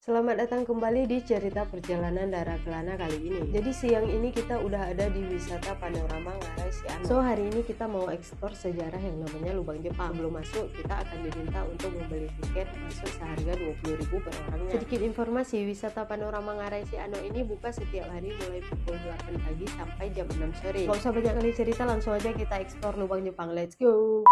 Selamat datang kembali di cerita perjalanan Dara Kelana kali ini. Jadi siang ini kita udah ada di wisata Panorama Ngarai Siano. So hari ini kita mau eksplor sejarah yang namanya Lubang Jepang. Sebelum masuk kita akan diminta untuk membeli tiket masuk seharga 20.000 per orangnya. Sedikit informasi, wisata Panorama Ngarai Siano ini buka setiap hari mulai pukul 8 pagi sampai jam 6 sore. Gak usah banyak kali cerita, langsung aja kita eksplor Lubang Jepang. Let's go!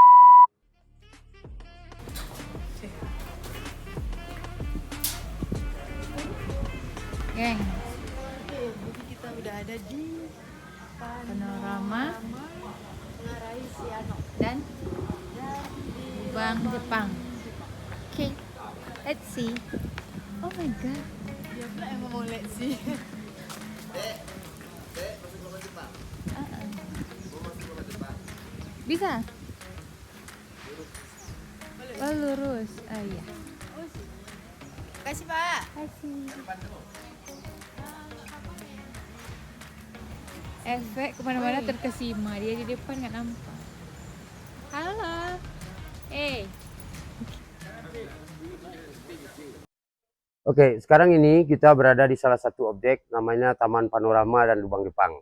Geng, Oke, jadi kita udah ada di Panorama Ngarai Siano. dan Lubang Jepang. Oke, let's see. Oh my god. Dia pula emang mau let's see. Bisa? Oh lurus. Oh iya. Kasih Pak. Kasih. Efek kemana-mana terkesima. Dia di depan nggak nampak. Halo. Oke, sekarang ini kita berada di salah satu objek namanya Taman Panorama dan Lubang Jepang.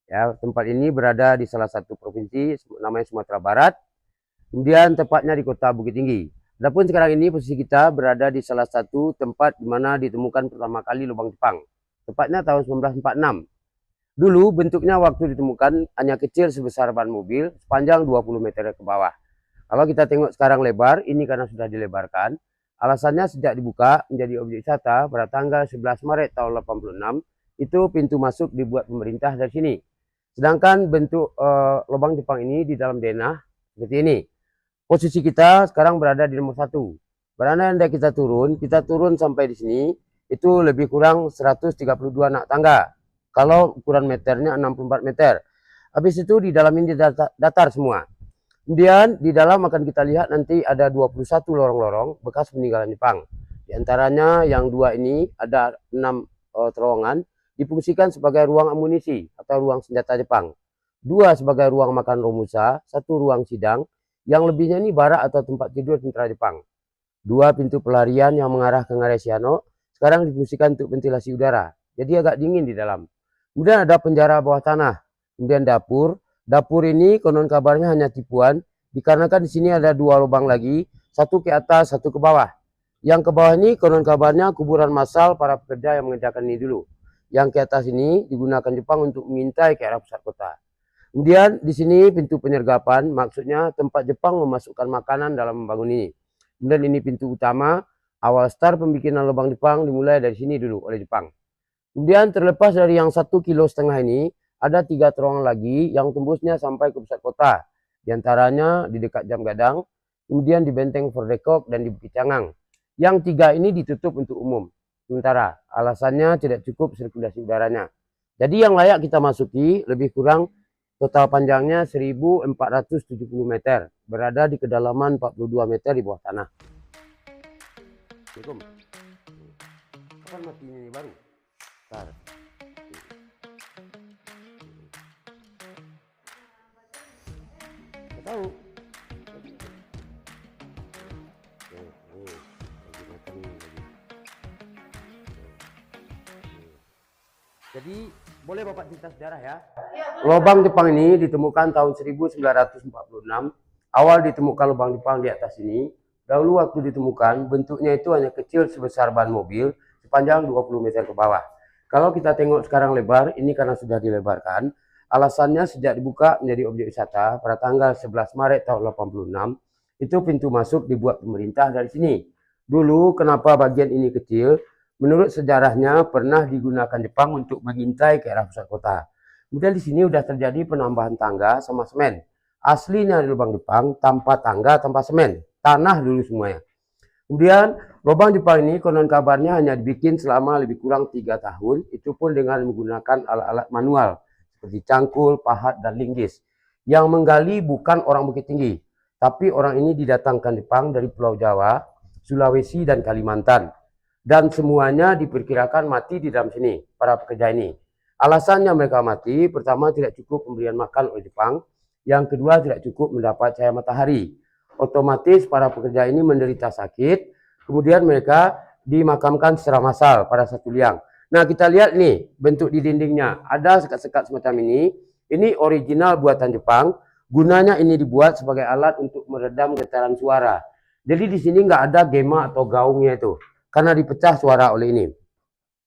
Ya, tempat ini berada di salah satu provinsi namanya Sumatera Barat. Kemudian tepatnya di Kota Bukit Tinggi. Adapun sekarang ini posisi kita berada di salah satu tempat di mana ditemukan pertama kali lubang Jepang. Tepatnya tahun 1946. Dulu bentuknya waktu ditemukan hanya kecil sebesar ban mobil, sepanjang 20 meter ke bawah. Kalau kita tengok sekarang lebar, ini karena sudah dilebarkan. Alasannya sejak dibuka menjadi objek wisata pada tanggal 11 Maret tahun 86, itu pintu masuk dibuat pemerintah dari sini. Sedangkan bentuk lubang Jepang ini di dalam denah seperti ini. Posisi kita sekarang berada di nomor 1. Beranda kita turun sampai di sini, itu lebih kurang 132 anak tangga. Kalau ukuran meternya 64 meter. Habis itu di dalam ini datar semua. Kemudian di dalam akan kita lihat nanti ada 21 lorong-lorong bekas peninggalan Jepang. Di antaranya yang 2 ini ada 6 terowongan difungsikan sebagai ruang amunisi atau ruang senjata Jepang. 2 sebagai ruang makan Romusa, 1 ruang sidang, yang lebihnya ini barak atau tempat tidur tentara Jepang. 2 pintu pelarian yang mengarah ke Ngarai Siano sekarang difungsikan untuk ventilasi udara. Jadi agak dingin di dalam. Kemudian ada penjara bawah tanah. Kemudian dapur. Dapur ini konon kabarnya hanya tipuan, dikarenakan di sini ada 2 lubang lagi, satu ke atas, satu ke bawah. Yang ke bawah ini konon kabarnya kuburan massal para pekerja yang mengerjakan ini dulu. Yang ke atas ini digunakan Jepang untuk mengintai ke arah pusat kota. Kemudian di sini pintu penyergapan, maksudnya tempat Jepang memasukkan makanan dalam membangun ini. Kemudian ini pintu utama, awal start pembikinan lubang Jepang dimulai dari sini dulu oleh Jepang. Kemudian terlepas dari yang 1,5 kilo ini, ada 3 terowongan lagi yang tembusnya sampai ke pusat kota. Di antaranya di dekat Jam Gadang, kemudian di Benteng Fordekok dan di Bukit Cangang. Yang 3 ini ditutup untuk umum. Sementara alasannya tidak cukup sirkulasi udaranya. Jadi yang layak kita masuki lebih kurang total panjangnya 1470 meter. Berada di kedalaman 42 meter di bawah tanah. Assalamualaikum. Kapan matinya ini baru? Bentar. Nggak tahu. Jadi boleh Bapak cerita sejarah ya? Lubang Jepang ini ditemukan tahun 1946. Awal ditemukan lubang Jepang di atas ini. Dahulu waktu ditemukan bentuknya itu hanya kecil sebesar ban mobil, sepanjang 20 meter ke bawah. Kalau kita tengok sekarang lebar, ini karena sudah dilebarkan. Alasannya sejak dibuka menjadi objek wisata pada tanggal 11 Maret tahun 86, itu pintu masuk dibuat pemerintah dari sini. Dulu kenapa bagian ini kecil? Menurut sejarahnya pernah digunakan Jepang untuk mengintai ke arah pusat kota. Kemudian di sini sudah terjadi penambahan tangga sama semen. Aslinya di lubang Jepang tanpa tangga, tanpa semen. Tanah dulu semuanya. Kemudian lubang Jepang ini konon kabarnya hanya dibikin selama lebih kurang 3 tahun. Itu pun dengan menggunakan alat-alat manual seperti cangkul, pahat, dan linggis. Yang menggali bukan orang Bukit Tinggi, tapi orang ini didatangkan Jepang dari Pulau Jawa, Sulawesi, dan Kalimantan. Dan semuanya diperkirakan mati di dalam sini, para pekerja ini. Alasannya mereka mati, pertama tidak cukup pemberian makan oleh Jepang, yang kedua tidak cukup mendapat cahaya matahari. Otomatis para pekerja ini menderita sakit, kemudian mereka dimakamkan secara massal pada satu liang. Nah, kita lihat nih bentuk di dindingnya. Ada sekat-sekat semacam ini. Ini original buatan Jepang. Gunanya ini dibuat sebagai alat untuk meredam getaran suara. Jadi di sini nggak ada gema atau gaungnya itu, karena dipecah suara oleh ini.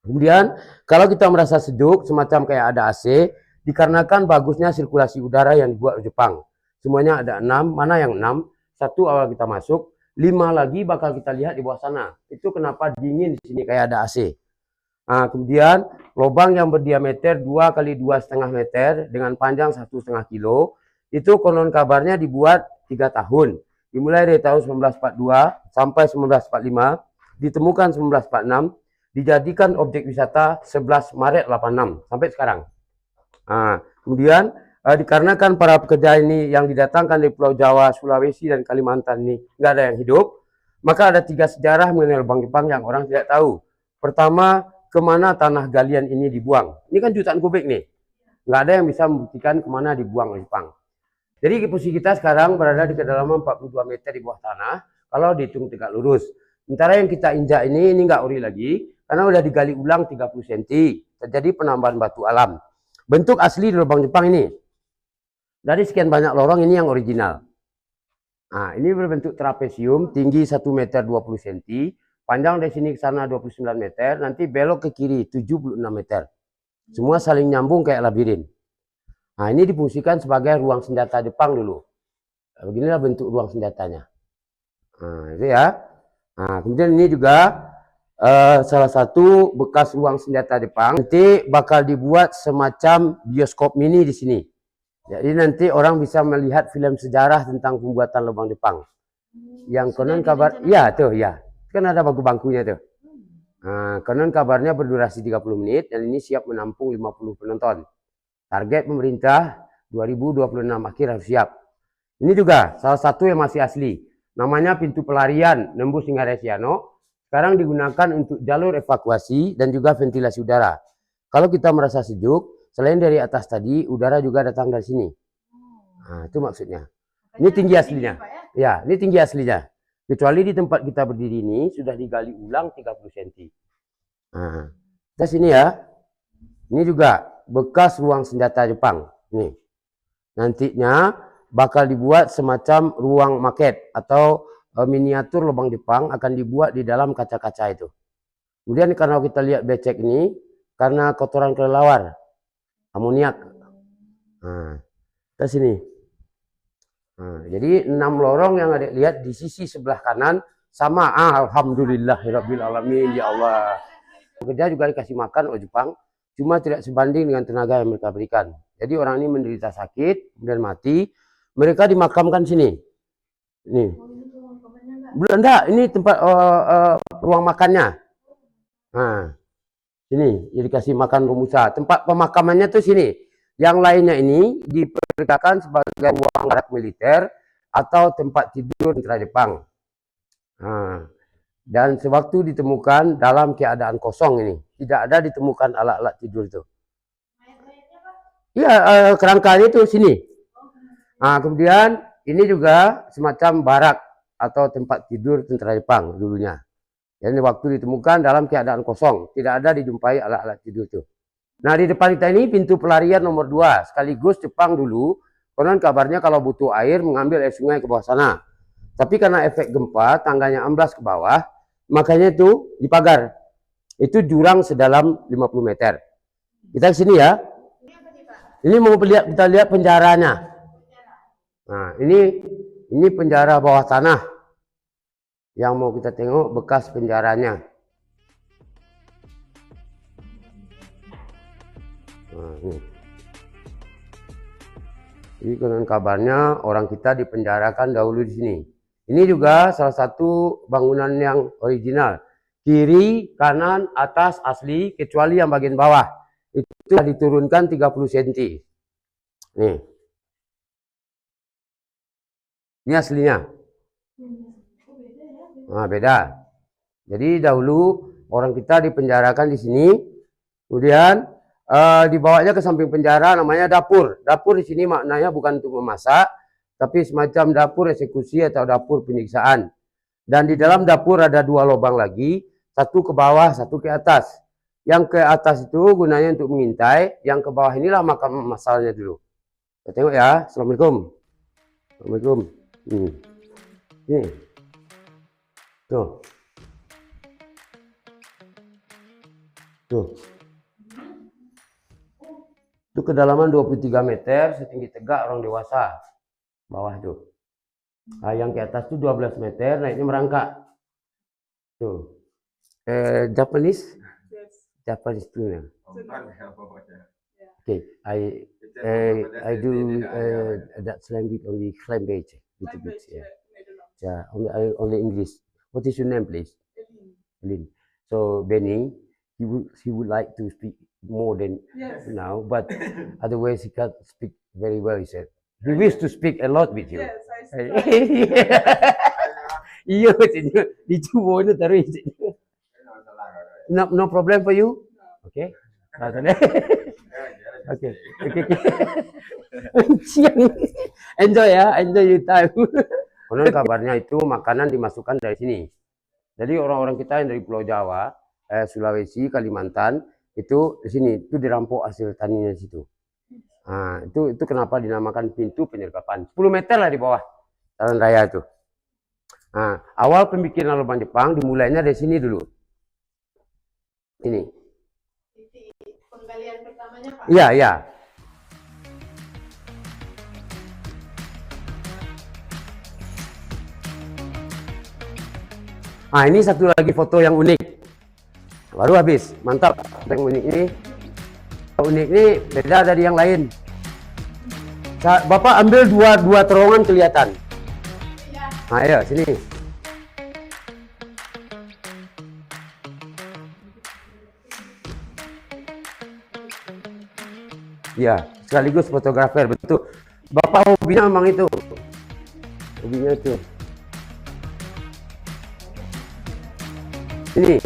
Kemudian kalau kita merasa sejuk, semacam kayak ada AC, dikarenakan bagusnya sirkulasi udara yang dibuat oleh Jepang. Semuanya ada 6. Mana yang 6? 1 awal kita masuk, 5 lagi bakal kita lihat di bawah sana. Itu kenapa dingin di sini kayak ada AC. Nah, kemudian lubang yang berdiameter 2 kali 2,5 meter dengan panjang 1,5 kilo, itu konon kabarnya dibuat 3 tahun. Dimulai dari tahun 1942 sampai 1945, ditemukan 1946, dijadikan objek wisata 11 Maret 86 sampai sekarang. Nah, kemudian dikarenakan para pekerja ini yang didatangkan dari Pulau Jawa, Sulawesi, dan Kalimantan ini nggak ada yang hidup, maka ada 3 sejarah mengenai lubang Jepang yang orang tidak tahu. Pertama, kemana tanah galian ini dibuang. Ini kan jutaan kubik nih. Nggak ada yang bisa membuktikan kemana dibuang oleh Jepang. Jadi posisi kita sekarang berada di kedalaman 42 meter di bawah tanah, kalau dihitung tegak lurus. Sementara yang kita injak ini nggak ori lagi, karena udah digali ulang 30 cm. Terjadi penambahan batu alam. Bentuk asli di lubang Jepang ini. Dari sekian banyak lorong, ini yang original. Nah, ini berbentuk trapesium, tinggi 1 meter 20 cm. Panjang dari sini ke sana 29 meter, nanti belok ke kiri 76 meter. Semua saling nyambung kayak labirin. Nah, ini difungsikan sebagai ruang senjata Jepang dulu. Beginilah bentuk ruang senjatanya. Nah, itu ya. Nah, kemudian ini juga salah satu bekas ruang senjata Jepang. Nanti bakal dibuat semacam bioskop mini di sini. Jadi nanti orang bisa melihat film sejarah tentang pembuatan lubang Jepang. Yang konon kabar, ya tuh ya. Kan ada bangku-bangkunya tuh. Nah, konon kabarnya berdurasi 30 menit dan ini siap menampung 50 penonton. Target pemerintah 2026 akhir harus siap. Ini juga salah satu yang masih asli. Namanya pintu pelarian nembus hingga Resiano. Sekarang digunakan untuk jalur evakuasi dan juga ventilasi udara. Kalau kita merasa sejuk, selain dari atas tadi, udara juga datang dari sini. Nah, itu maksudnya. Ini tinggi aslinya. Ya, ini tinggi aslinya. Kecuali di tempat kita berdiri ini sudah digali ulang 30 cm. Nah, kita sini ya. Ini juga bekas ruang senjata Jepang. Nih. Nantinya bakal dibuat semacam ruang maket atau miniatur lubang Jepang akan dibuat di dalam kaca-kaca itu. Kemudian karena kita lihat becek ini, karena kotoran kelelawar, amoniak. Nah, kita sini. Nah, jadi 6 lorong yang ada lihat di sisi sebelah kanan sama. Alhamdulillahirabbil alamin, ya Allah. Pekerja juga dikasih makan oleh Jepang, cuma tidak sebanding dengan tenaga yang mereka berikan. Jadi orang ini menderita sakit, kemudian mati, mereka dimakamkan sini. Nih. Belum enggak, ini tempat ruang makannya. Nah, sini jadi dikasih makan Romusa. Tempat pemakamannya tuh sini. Yang lainnya ini diperkirakan sebagai ruang barak militer atau tempat tidur tentara Jepang. Nah, dan sewaktu ditemukan dalam keadaan kosong ini, tidak ada ditemukan alat-alat tidur itu. Iya, kerangkanya itu sini. Nah, kemudian ini juga semacam barak atau tempat tidur tentara Jepang dulunya. Jadi waktu ditemukan dalam keadaan kosong, tidak ada dijumpai alat-alat tidur itu. Nah, di depan kita ini pintu pelarian nomor 2, sekaligus Jepang dulu, konon kabarnya kalau butuh air mengambil air sungai ke bawah sana. Tapi karena efek gempa, tangganya amblas ke bawah, makanya itu dipagar. Itu jurang sedalam 50 meter. Kita ke sini ya. Ini mau kita lihat penjaranya. Nah, ini penjara bawah tanah. Yang mau kita tengok bekas penjaranya. Nah, ini konon kabarnya orang kita dipenjarakan dahulu di sini. Ini juga salah satu bangunan yang original. Kiri, kanan, atas asli, kecuali yang bagian bawah. Itu diturunkan 30 cm. Nih. Ini aslinya. Nah, beda. Jadi dahulu orang kita dipenjarakan di sini. Kemudian dibawanya ke samping penjara, namanya dapur. Dapur di sini maknanya bukan untuk memasak, tapi semacam dapur eksekusi atau dapur penyiksaan. Dan di dalam dapur ada 2 lubang lagi. Satu ke bawah, satu ke atas. Yang ke atas itu gunanya untuk mengintai, yang ke bawah inilah makam masalnya dulu. Kita tengok ya. Assalamualaikum. Assalamualaikum. Nih. Tuh. Tuh. Itu kedalaman 23 meter, setinggi tegak orang dewasa. Bawah tuh. Nah, yang ke atas tuh 12 meter, naiknya merangkak. Tuh. Japanese? Yes. Japanese too. Okay. Okay, I do that language only language little bit. Yeah, yeah, only English. What is your name, please? Lin. So Benny, he would like to speak more than now, but otherwise he can't speak very well. He said he wished to speak a lot with you. Yes, I speak. Iya, dicoba itu terus. No problem for you? Okay. Okay. Enjoy ya, enjoy your time. Konon kabarnya itu makanan dimasukkan dari sini. Jadi orang-orang kita yang dari Pulau Jawa, Sulawesi, Kalimantan, itu di sini itu dirampok hasil taninya di situ. Nah, itu kenapa dinamakan pintu penyergapan. 10 meter lah di bawah jalan raya itu. Nah, awal pembikinan lubang Jepang dimulainya dari sini dulu. Ini. Penggalian pertamanya, Pak? Iya, iya. Nah, ini satu lagi foto yang unik. Baru habis. Mantap. Yang unik ini. Yang unik ini beda dari yang lain. Bapak ambil dua terowongan kelihatan. Nah, ayo sini. Ya, sekaligus fotografer, betul. Bapak hobinya memang itu. Hobinya itu. Ini.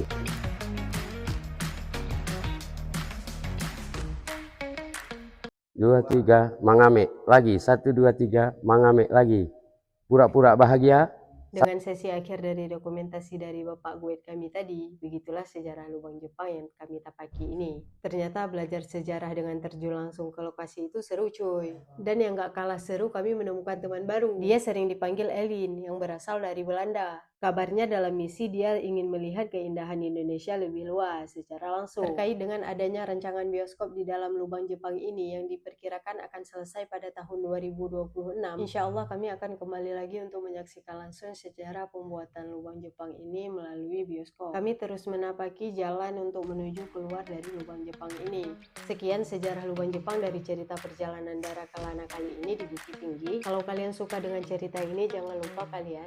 Dua, tiga, mangame. Lagi. 1, 2, 3, mangame lagi. Pura-pura bahagia. Dengan sesi akhir dari dokumentasi dari Bapak Guide kami tadi, begitulah sejarah lubang Jepang yang kami tapaki ini. Ternyata belajar sejarah dengan terjun langsung ke lokasi itu seru cuy. Dan yang gak kalah seru, kami menemukan teman baru. Dia sering dipanggil Elin, yang berasal dari Belanda. Kabarnya dalam misi dia ingin melihat keindahan Indonesia lebih luas secara langsung. Terkait dengan adanya rancangan bioskop di dalam lubang Jepang ini yang diperkirakan akan selesai pada tahun 2026. Insya Allah kami akan kembali lagi untuk menyaksikan langsung sejarah pembuatan lubang Jepang ini melalui bioskop. Kami terus menapaki jalan untuk menuju keluar dari lubang Jepang ini. Sekian sejarah lubang Jepang dari cerita perjalanan Dara Kelana kali ini di Bukit Tinggi. Kalau kalian suka dengan cerita ini, jangan lupa kalian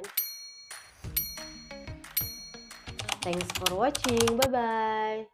thanks for watching. Bye-bye.